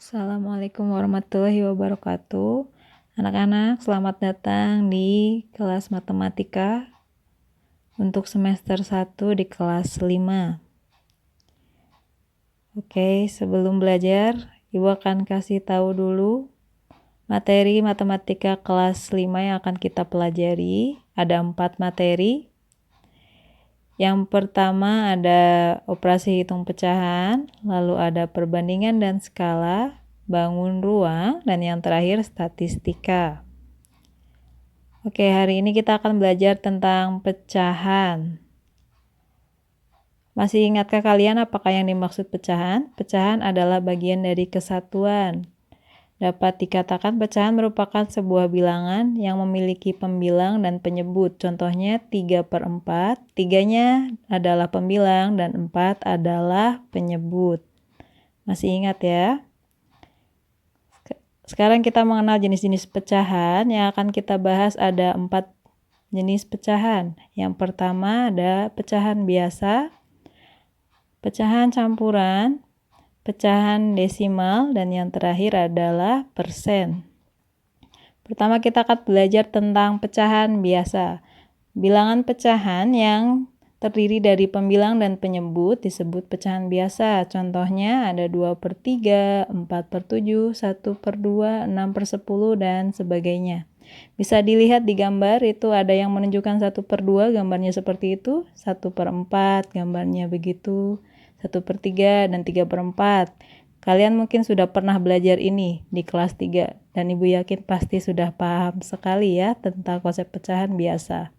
Assalamualaikum warahmatullahi wabarakatuh. Anak-anak, selamat datang di kelas matematika untuk semester 1 di kelas 5. Oke, sebelum belajar, Ibu akan kasih tahu dulu materi matematika kelas 5 yang akan kita pelajari. Ada 4 materi. Yang pertama ada operasi hitung pecahan, lalu ada perbandingan dan skala, bangun ruang, dan yang terakhir statistika. Oke, hari ini kita akan belajar tentang pecahan. Masih ingatkah kalian apakah yang dimaksud pecahan? Pecahan adalah bagian dari kesatuan. Dapat dikatakan pecahan merupakan sebuah bilangan yang memiliki pembilang dan penyebut. Contohnya 3/4, 3-nya adalah pembilang dan 4 adalah penyebut. Masih ingat ya? Sekarang kita mengenal jenis-jenis pecahan. Yang akan kita bahas ada 4 jenis pecahan. Yang pertama ada pecahan biasa, pecahan campuran, pecahan desimal, dan yang terakhir adalah persen. Pertama kita akan belajar tentang pecahan biasa. Bilangan pecahan yang terdiri dari pembilang dan penyebut disebut pecahan biasa. Contohnya ada 2/3, 4/7, 1/2, 6/10, dan sebagainya. Bisa dilihat di gambar, itu ada yang menunjukkan 1/2, gambarnya seperti itu, 1/4, gambarnya begitu, 1/3, dan 3/4. Kalian mungkin sudah pernah belajar ini di kelas 3, dan Ibu yakin pasti sudah paham sekali ya tentang konsep pecahan biasa.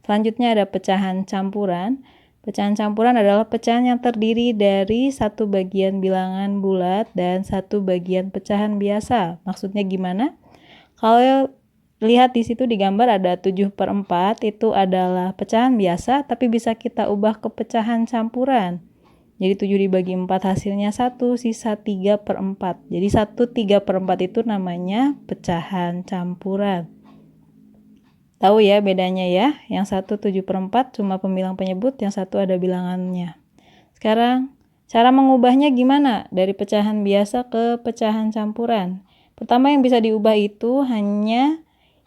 Selanjutnya ada pecahan campuran. Pecahan campuran adalah pecahan yang terdiri dari satu bagian bilangan bulat dan satu bagian pecahan biasa. Maksudnya gimana? Kalau lihat di situ di gambar ada 7/4, itu adalah pecahan biasa, tapi bisa kita ubah ke pecahan campuran. Jadi 7 dibagi 4 hasilnya 1, sisa 3/4. Jadi 1/3/4 itu namanya pecahan campuran. Tahu ya bedanya ya? Yang satu 7/4 cuma pembilang penyebut, yang satu ada bilangannya. Sekarang cara mengubahnya gimana? Dari pecahan biasa ke pecahan campuran. Pertama yang bisa diubah itu hanya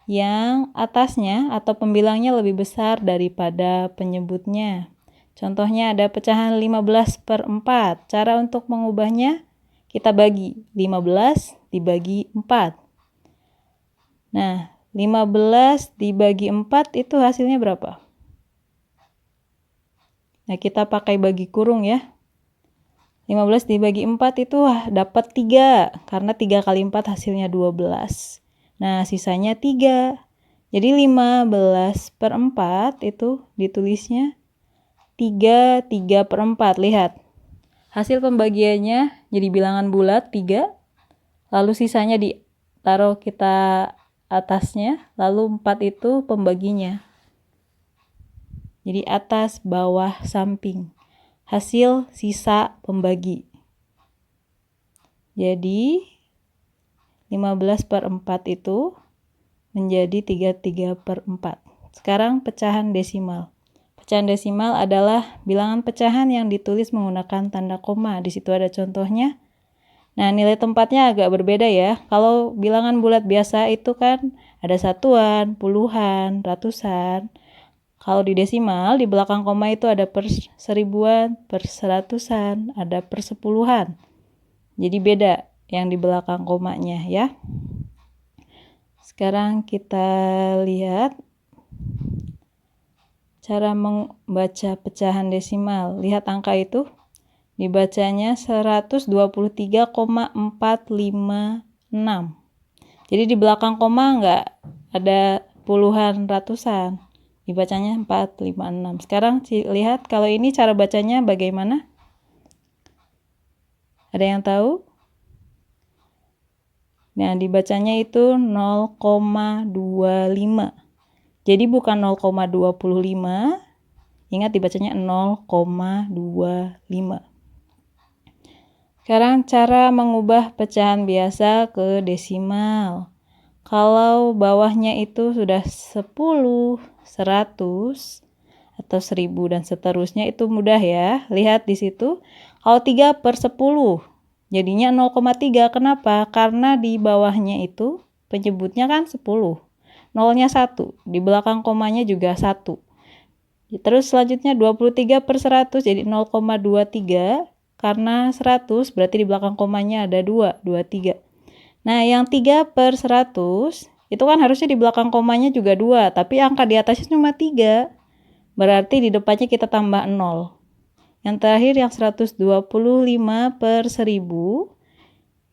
yang atasnya atau pembilangnya lebih besar daripada penyebutnya. Contohnya ada pecahan 15/4. Cara untuk mengubahnya kita bagi 15 dibagi 4. Nah, 15 dibagi 4 itu hasilnya berapa? Nah, kita pakai bagi kurung ya. 15 dibagi 4 itu dapat 3, karena 3 kali 4 hasilnya 12. Nah, sisanya 3. Jadi 15/4 itu ditulisnya 3/4. Lihat, hasil pembagiannya jadi bilangan bulat 3, lalu sisanya ditaruh kita atasnya, lalu 4 itu pembaginya. Jadi atas, bawah, samping. Hasil sisa pembagi. Jadi 15/4 itu menjadi 33/4. Sekarang pecahan desimal. Pecahan desimal adalah bilangan pecahan yang ditulis menggunakan tanda koma. Di situ ada contohnya. Nah, nilai tempatnya agak berbeda ya. Kalau bilangan bulat biasa itu kan ada satuan, puluhan, ratusan. Kalau di desimal, di belakang koma itu ada per seribuan, per seratusan, ada per sepuluhan. Jadi beda yang di belakang komanya ya. Sekarang kita lihat cara membaca pecahan desimal. Lihat angka itu. Dibacanya 123,456. Jadi di belakang koma enggak ada puluhan, ratusan. Dibacanya 456. Sekarang lihat kalau ini cara bacanya bagaimana? Ada yang tahu? Nah, dibacanya itu 0,25. Jadi bukan 0,25. Ingat dibacanya 0,25. Sekarang cara mengubah pecahan biasa ke desimal. Kalau bawahnya itu sudah 10, 100, atau 1000 dan seterusnya itu mudah ya. Lihat di situ. Kalau 3/10 Jadinya 0,3. Kenapa? Karena di bawahnya itu penyebutnya kan 10. Nolnya 1. Di belakang komanya juga 1. Terus selanjutnya 23/100 jadi 0,23. Karena 100 berarti di belakang komanya ada 2, 23. Nah, yang 3/100 itu kan harusnya di belakang komanya juga 2, tapi angka di atasnya cuma 3. Berarti di depannya kita tambah 0. Yang terakhir yang 125/1000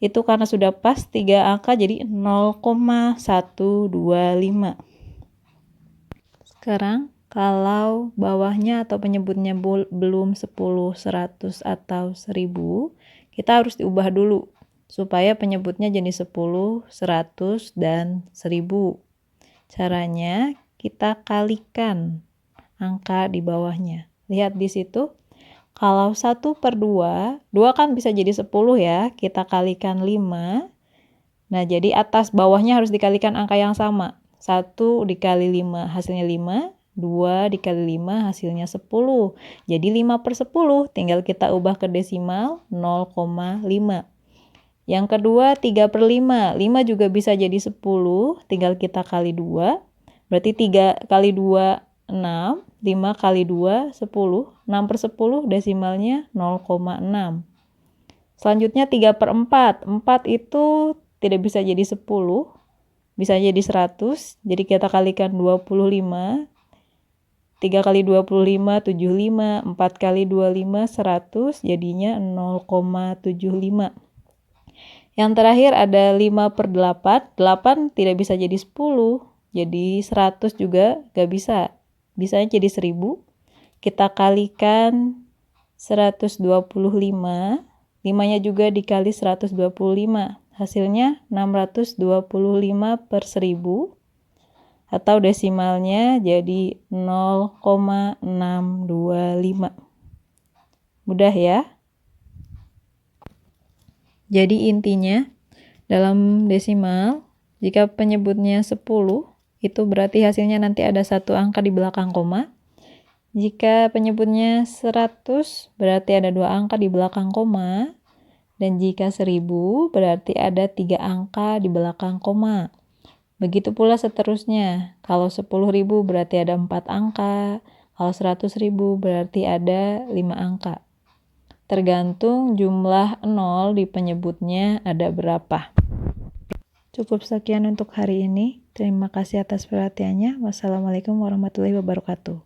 itu karena sudah pas 3 angka jadi 0,125. Sekarang kalau bawahnya atau penyebutnya belum 10, 100 atau 1000, kita harus diubah dulu supaya penyebutnya jenis 10, 100 dan 1000. Caranya kita kalikan angka di bawahnya. Lihat di situ. Kalau 1/2, 2 kan bisa jadi 10 ya, kita kalikan 5. Nah, jadi atas bawahnya harus dikalikan angka yang sama. 1 dikali 5 hasilnya 5, 2 dikali 5 hasilnya 10. Jadi 5/10, tinggal kita ubah ke desimal 0,5. Yang kedua 3/5, 5 juga bisa jadi 10, tinggal kita kali 2. Berarti 3 kali 2, 6. 5 kali 2, 10. 6/10 desimalnya 0,6. Selanjutnya 3/4. 4 itu tidak bisa jadi 10. Bisa jadi 100. Jadi kita kalikan 25. 3 kali 25, 75. 4 kali 25, 100. Jadinya 0,75. Yang terakhir ada 5/8. 8 tidak bisa jadi 10. Jadi 100 juga gak bisa. Bisanya jadi 1000. Kita kalikan 125. 5-nya juga dikali 125. Hasilnya 625/1000. Atau desimalnya jadi 0,625. Mudah ya? Jadi intinya dalam desimal, jika penyebutnya 10, itu berarti hasilnya nanti ada satu angka di belakang koma. Jika penyebutnya 100, berarti ada 2 angka di belakang koma. Dan jika 1000, berarti ada 3 angka di belakang koma. Begitu pula seterusnya. Kalau 10.000 berarti ada 4 angka. Kalau 100.000 berarti ada 5 angka. Tergantung jumlah 0 di penyebutnya ada berapa. Cukup sekian untuk hari ini. Terima kasih atas perhatiannya. Wassalamualaikum warahmatullahi wabarakatuh.